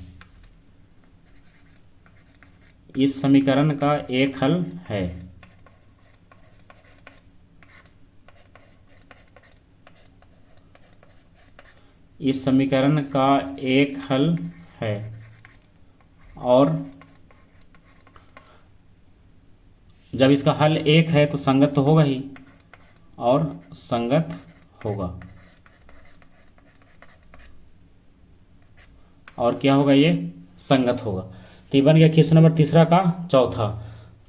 इस समीकरण का एक हल है। इस समीकरण का एक हल है और जब इसका हल एक है तो संगत तो होगा ही, और संगत होगा। और क्या होगा, ये संगत होगा। तो ये बन गया क्वेश्चन नंबर तीसरा का चौथा।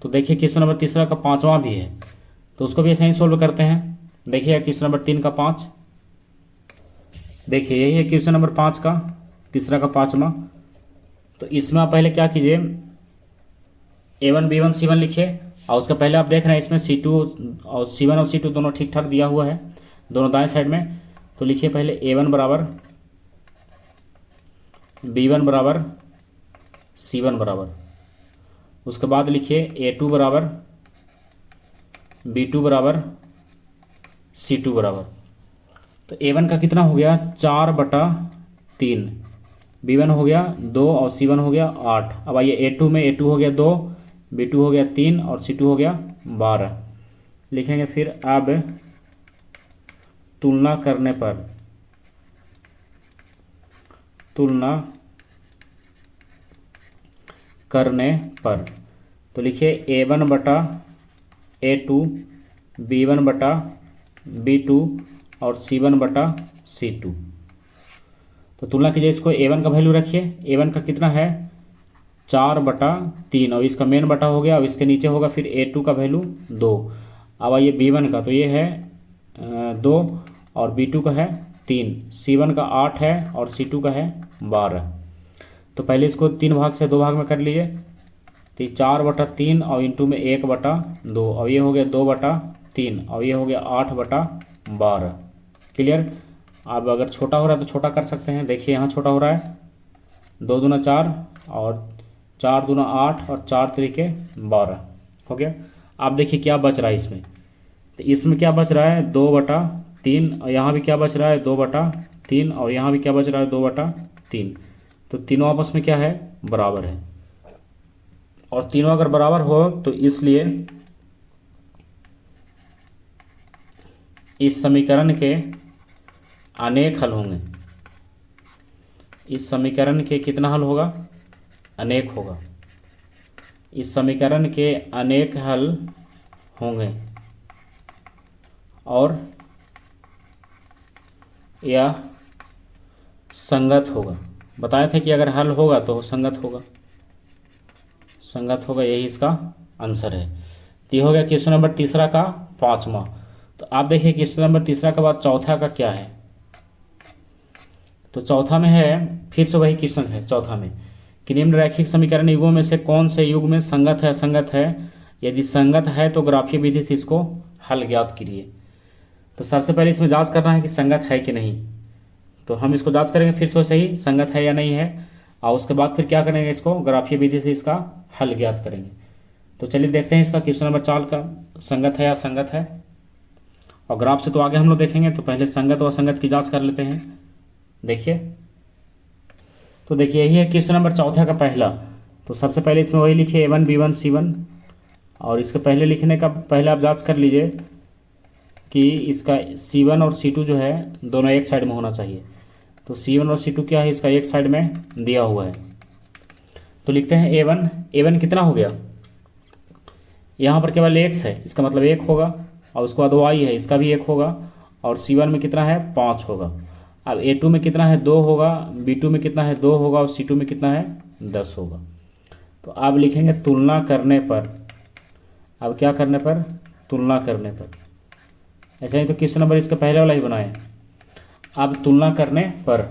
तो देखिए क्वेश्चन नंबर तीसरा का पांचवा भी है, तो उसको भी ऐसे ही सोल्व करते हैं। देखिए क्वेश्चन नंबर 3 का 5, देखिए यही है क्वेश्चन नंबर 5 का, तीसरा का पांचवा। तो इसमें आप पहले क्या कीजिए, A1 B1 C1 लिखिए, और उसके पहले आप देख रहे हैं इसमें C2 और C1 और C2 दोनों ठीक ठाक दिया हुआ है, दोनों दाएं साइड में। तो लिखिए पहले A1 बराबर B1 बराबर C1 बराबर, उसके बाद लिखिए A2 बराबर B2 बराबर C2 बराबर। तो A1 का कितना हो गया 4/3, B1 हो गया 2 और C1 हो गया 8। अब आइए A2 में, A2 हो गया 2, B2 हो गया 3 और C2 हो गया 12। लिखेंगे फिर अब तुलना करने पर, तुलना करने पर, तो लिखिए A1/A2, B1/B2 और C1/C2। तो तुलना कीजिए इसको, A1 का वैल्यू रखिए, A1 का कितना है 4/3 और इसका मेन बटा हो गया। अब इसके नीचे होगा फिर A2 का वैल्यू 2। अब आइए B1 का, तो ये है 2 और B2 का है 3, C1 का 8 है और C2 का है 12। तो पहले इसको 3 भाग से 2 भाग में कर लीजिए, तो 4/3 और इंटू में 1/2, और ये हो गया 2/3 और ये हो गया 8/12। क्लियर। अब अगर छोटा हो रहा है तो छोटा कर सकते हैं, देखिए यहाँ छोटा हो रहा है, 2 दूना 4 और 4 दूना 8 और 4 त्रिके 12 हो गया। अब देखिए क्या बच रहा है इसमें, तो इसमें क्या बच रहा है 2/3 और यहाँ भी क्या बच रहा है 2/3 और यहाँ भी क्या बच रहा है 2/3। तो तीनों आपस में क्या है बराबर है, और तीनों अगर बराबर हो तो इसलिए इस समीकरण के अनेक हल होंगे। इस समीकरण के कितना हल होगा, अनेक होगा। इस समीकरण के अनेक हल होंगे और यह संगत होगा। बताए थे कि अगर हल होगा तो संगत होगा, संगत होगा, यही इसका आंसर है। तो ये हो गया क्वेश्चन नंबर तीसरा का 5वां। तो आप देखिए क्वेश्चन नंबर तीसरा के बाद चौथा का क्या है। तो चौथा में है, फिर से वही क्वेश्चन है चौथा में, कि निम्न रैखिक समीकरण युगों में से कौन से युग में संगत है असंगत है, यदि संगत है तो ग्राफीय विधि से इसको हल ज्ञात कीजिए। तो सबसे पहले इसमें जांच करना है कि संगत है कि नहीं, तो हम इसको जांच करेंगे फिर से सही संगत है या नहीं है, और उसके बाद फिर क्या करेंगे, इसको ग्राफीय विधि से इसका हल ज्ञात करेंगे। तो चलिए देखते हैं इसका क्वेश्चन नंबर 4 का संगत है या असंगत है, और ग्राफ से तो आगे हम लोग देखेंगे, तो पहले संगत और असंगत की जांच कर लेते हैं। देखिए, तो देखिए यही है क्वेश्चन नंबर चौथा का पहला। तो सबसे पहले इसमें वही लिखिए A1B1C1, और इसके पहले लिखने का पहले आप जांच कर लीजिए कि इसका C1 और C2 जो है दोनों एक साइड में होना चाहिए। तो C1 और C2 क्या है, इसका एक साइड में दिया हुआ है। तो लिखते हैं A1 कितना हो गया, यहाँ पर केवल x है, इसका मतलब 1 होगा, और उसके बाद y है, इसका भी 1 होगा, और C1 में कितना है 5 होगा। अब A2 में कितना है 2 होगा, B2 में कितना है 2 होगा, और C2 में कितना है 10 होगा। तो अब लिखेंगे तुलना करने पर, अब क्या करने पर, तुलना करने पर। ऐसा ही तो क्वेश्चन नंबर इसका पहले वाला ही बनाए। अब तुलना करने पर,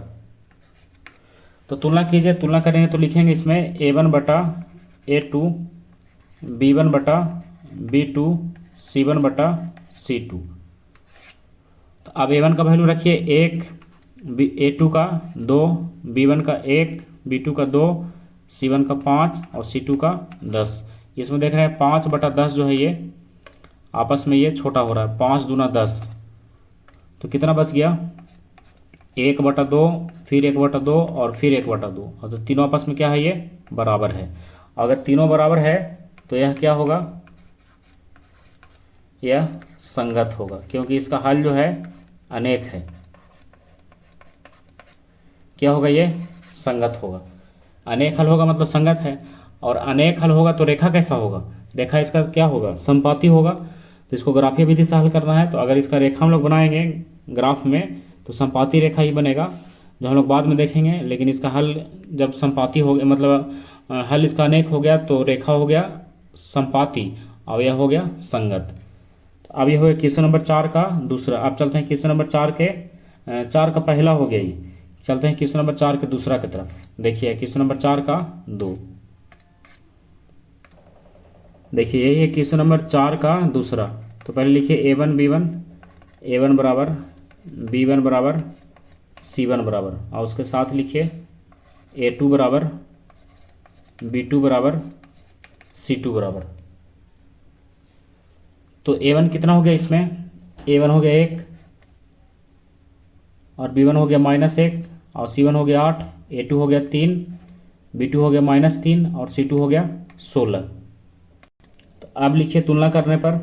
तो तुलना कीजिए, तुलना करेंगे तो लिखेंगे इसमें A1/A2, B1/B2, C1/C2। तो अब A1 का वैल्यू रखिए 1, A2 का 2, B1 का 1, B2 का 2, C1 का 5 और C2 का 10। इसमें देख रहे हैं 5/10 जो है ये आपस में ये छोटा हो रहा है, 5 दूना 10, तो कितना बच गया 1/2, फिर 1/2 और फिर 1/2, और तो तीनों आपस में क्या है ये बराबर है। अगर तीनों बराबर है तो यह क्या होगा, यह संगत होगा, क्योंकि इसका हल जो है अनेक है। क्या होगा, ये संगत होगा। अनेक हल होगा मतलब संगत है, और अनेक हल होगा तो रेखा कैसा होगा, रेखा इसका क्या होगा समपाती होगा। तो इसको ग्राफीय विधि से हल करना है, तो अगर इसका रेखा हम लोग बनाएंगे ग्राफ में तो समपाती रेखा ही बनेगा, जो हम लोग बाद में देखेंगे। लेकिन इसका हल जब समपाती हो गया, मतलब हल इसका अनेक हो गया, तो रेखा हो गया समपाती और यह हो गया संगत। तो अब यह हो गया क्वेश्चन नंबर 4 का दूसरा। अब चलते हैं क्वेश्चन नंबर 4 का पहला हो गया, ये चलते हैं क्वेश्चन नंबर 4 के दूसरा की तरफ। देखिए क्वेश्चन नंबर 4 का 2। देखिए यही है क्वेश्चन नंबर 4 का दूसरा। तो पहले लिखिए A1 बराबर B1 बराबर C1 बराबर, और उसके साथ लिखिए A2 बराबर B2 बराबर C2 बराबर। तो A1 कितना हो गया इसमें, A1 हो गया 1 और B1 हो गया -1 और C1 हो गया 8, A2 हो गया 3, B2 हो गया -3 और C2 हो गया 16। तो अब लिखिए तुलना करने पर,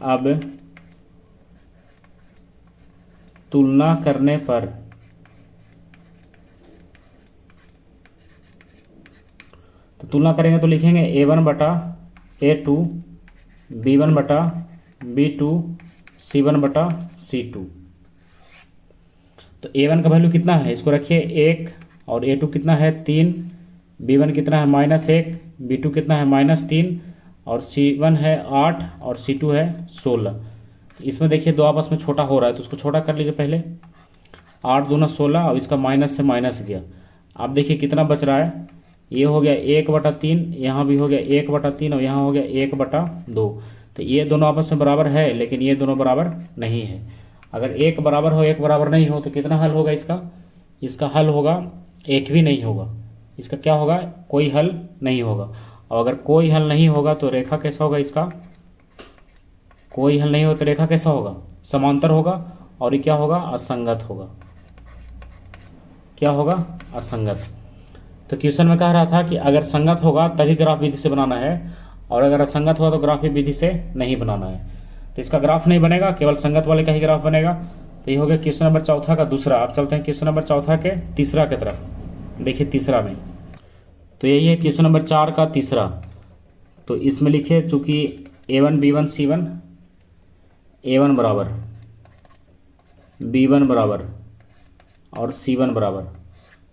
अब तुलना करने पर तो तुलना करेंगे तो लिखेंगे A1 बटा A2 B1 बटा B2 C1 बटा C2। तो A1 का वैल्यू कितना है, इसको रखिए 1 और A2 कितना है 3, B1 कितना है -1, B2 कितना है -3 और C1 है 8 और C2 है 16। इसमें देखिए दो आपस में छोटा हो रहा है तो उसको छोटा कर लीजिए पहले। 8 दूना 16 और इसका माइनस से माइनस गया। अब देखिए कितना बच रहा है, ये हो गया 1/3, यहाँ भी हो गया 1/3 और यहाँ हो गया 1/2। तो ये दोनों आपस में बराबर है लेकिन ये दोनों बराबर नहीं है। अगर एक बराबर हो एक बराबर नहीं हो तो कितना हल होगा इसका, इसका हल होगा एक भी नहीं होगा। इसका क्या होगा, कोई हल नहीं होगा। और अगर कोई हल नहीं होगा तो रेखा कैसा होगा इसका, कोई हल नहीं हो तो रेखा कैसा होगा, समांतर होगा। और ये क्या होगा, असंगत होगा। क्या होगा, असंगत। तो क्वेश्चन में कह रहा था कि अगर संगत होगा तभी ग्राफ विधि से बनाना है और अगर असंगत हुआ तो ग्राफ विधि से नहीं बनाना है। तो इसका ग्राफ नहीं बनेगा, केवल संगत वाले का ही ग्राफ बनेगा। तो ये हो गया क्वेश्चन नंबर 4 का दूसरा। अब चलते हैं क्वेश्चन नंबर 4 के तीसरा की तरफ। देखिए तीसरा में तो यही है क्वेश्चन नंबर 4 का तीसरा। तो इसमें लिखे चूँकि A1 B1 C1, A1 बराबर B1 बराबर और C1 बराबर।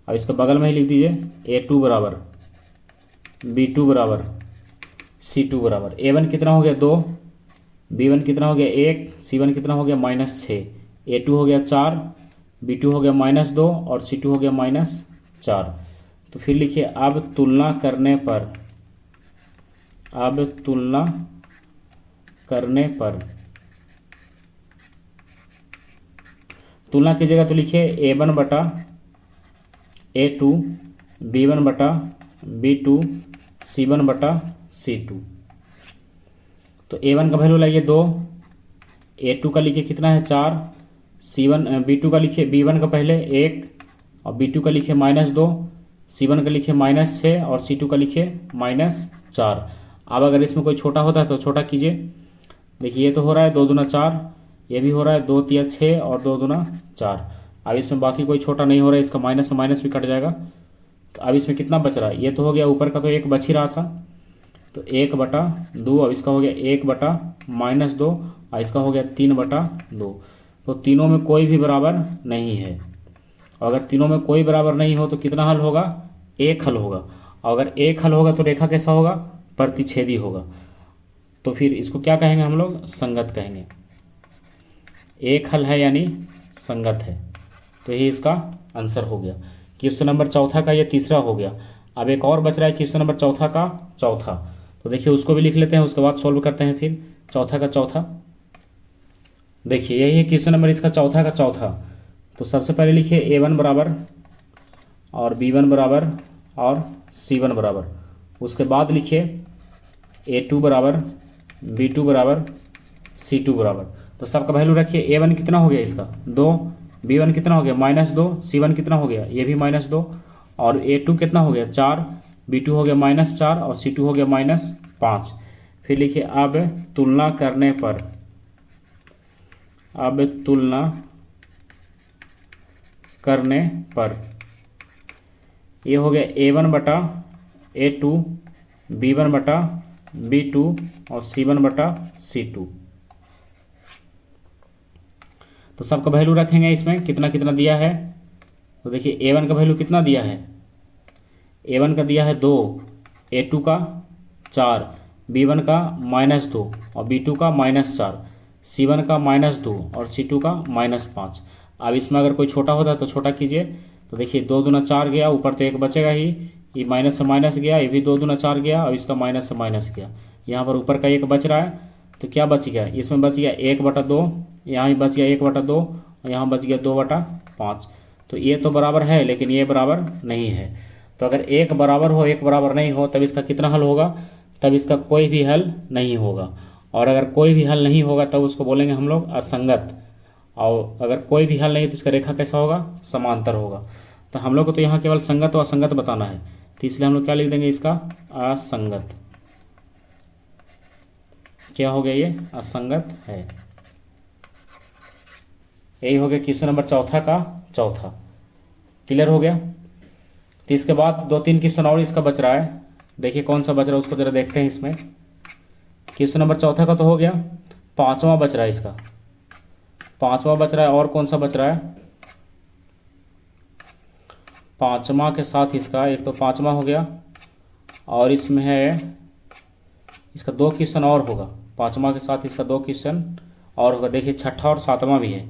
अब इसके बगल में ही लिख दीजिए A2 बराबर B2 बराबर C2 बराबर। A1 कितना हो गया 2, B1 कितना हो गया 1, C1 कितना हो गया -6, A2 हो गया 4, B2 हो गया -2 और C2 हो गया -4। तो फिर लिखिए अब तुलना करने पर, अब तुलना करने पर तुलना कीजिएगा तो लिखिए A1 बटा A2 B1 बटा B2 C1 बटा C2। तो A1 का वैल्यू लाइए 2, A2 का लिखिए कितना है 4, C1 B2 का लिखिए B1 का पहले 1 और B2 का लिखिए -2, C1 का लिखिए -6 और C2 का लिखिए -4। अब अगर इसमें कोई छोटा होता है तो छोटा कीजिए। देखिए ये तो हो रहा है 2 दूना 4, ये भी हो रहा है 2 तिया 6 और 2 दूना 4। अब इसमें बाकी कोई छोटा नहीं हो रहा है, इसका माइनस से माइनस भी कट जाएगा। तो अब इसमें कितना बच रहा है, ये तो हो गया ऊपर का तो 1 बच ही रहा था तो 1/2। अब इसका हो गया 1/-2 और इसका हो गया 3/2। तो तीनों में कोई भी बराबर नहीं है। और अगर तीनों में कोई बराबर नहीं हो तो कितना हल होगा, एक हल होगा। और अगर एक हल होगा तो रेखा कैसा होगा, प्रतिच्छेदी होगा। तो फिर इसको क्या कहेंगे हम लोग, संगत कहेंगे। एक हल है यानी संगत है। तो यही इसका आंसर हो गया। क्वेश्चन नंबर 4 का ये तीसरा हो गया। अब एक और बच रहा है क्वेश्चन नंबर 4 का चौथा। तो देखिए उसको भी लिख लेते हैं, उसके बाद सॉल्व करते हैं फिर 4 का चौथा। देखिए यही है क्वेश्चन नंबर इसका 4 का चौथा। तो सबसे पहले लिखिए A1 बराबर और B1 बराबर और C1 बराबर। उसके बाद लिखिए A2 बराबर B2 बराबर C2 बराबर। तो सबका वैल्यू रखिए। A1 कितना हो गया इसका 2, B1 कितना हो गया -2, C1 कितना हो गया ये भी -2 और A2 कितना हो गया 4, B2 हो गया -4 और C2 हो गया -5। फिर लिखिए अब तुलना करने पर, अब तुलना करने पर ये हो गया A1 बटा A2 B1 बटा B2 और C1 बटा C2। तो सबका वैल्यू रखेंगे इसमें कितना कितना दिया है। तो देखिए A1 का वैल्यू कितना दिया है, A1 का दिया है 2, A2 का 4, B1 का -2 और B2 का -4, C1 का -2 और C2 का -5। अब इसमें अगर कोई छोटा होता है तो छोटा कीजिए। तो देखिए 2 दूना 4 गया, ऊपर तो 1 बचेगा ही, ये माइनस से माइनस गया, ये भी 2 दूना 4 गया, और इसका माइनस से माइनस गया। यहाँ पर ऊपर का 1 बच रहा है, तो क्या बच गया, इसमें बच गया 1/2, यहाँ भी बच गया 1/2, और यहाँ बच गया 2/5। तो ये तो बराबर है, लेकिन ये बराबर नहीं है। तो अगर एक बराबर हो एक बराबर नहीं हो, तब इसका कितना हल होगा, तब इसका कोई भी हल नहीं होगा। और अगर कोई भी हल नहीं होगा तब उसको बोलेंगे हम लोग असंगत। और अगर कोई भी हल नहीं तो इसका रेखा कैसा होगा, समांतर होगा। तो हम लोग को तो यहाँ केवल संगत और असंगत बताना है, तो इसलिए हम लोग क्या लिख देंगे, इसका असंगत। क्या हो गया, ये असंगत है। यही हो गया क्वेश्चन नंबर चौथा का चौथा। क्लियर हो गया। तो इसके बाद 2-3 क्वेश्चन और इसका बच रहा है। देखिए कौन सा बच रहा है उसको जरा देखते हैं। इसमें क्वेश्चन नंबर चौथा का तो हो गया, 5वां बच रहा है। इसका 5वां बच रहा है, और कौन सा बच रहा है, 5वां के साथ इसका एक तो 5वां हो गया, और इसमें है इसका 2 क्वेश्चन और होगा। 5वां के साथ इसका 2 क्वेश्चन और होगा। देखिए 6ठा और 7वां भी है,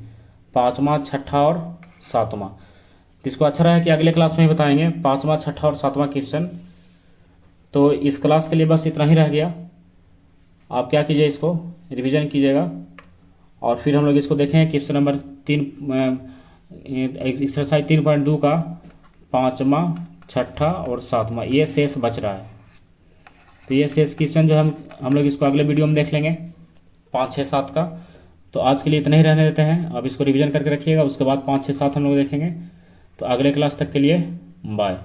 5वां 6ठा और 7वां। इसको अच्छा रहा है कि अगले क्लास में ही बताएंगे 5वां 6ठा और 7वां क्वेश्चन। तो इस क्लास के लिए बस इतना ही रह गया। आप क्या कीजिए, इसको रिवीजन कीजिएगा, और फिर हम लोग इसको देखें क्वेश्चन नंबर 3 एक्सरसाइज 3.2 का 5वां 6ठा और 7वां ये शेष बच रहा है। तो ये शेष क्वेश्चन जो हम लोग इसको अगले वीडियो में देख लेंगे 5, 6, 7 का। तो आज के लिए इतना ही रहने देते हैं। अब इसको रिवीजन करके रखिएगा, उसके बाद 5, 6, 7 हम लोग देखेंगे। तो अगले क्लास तक के लिए बाय।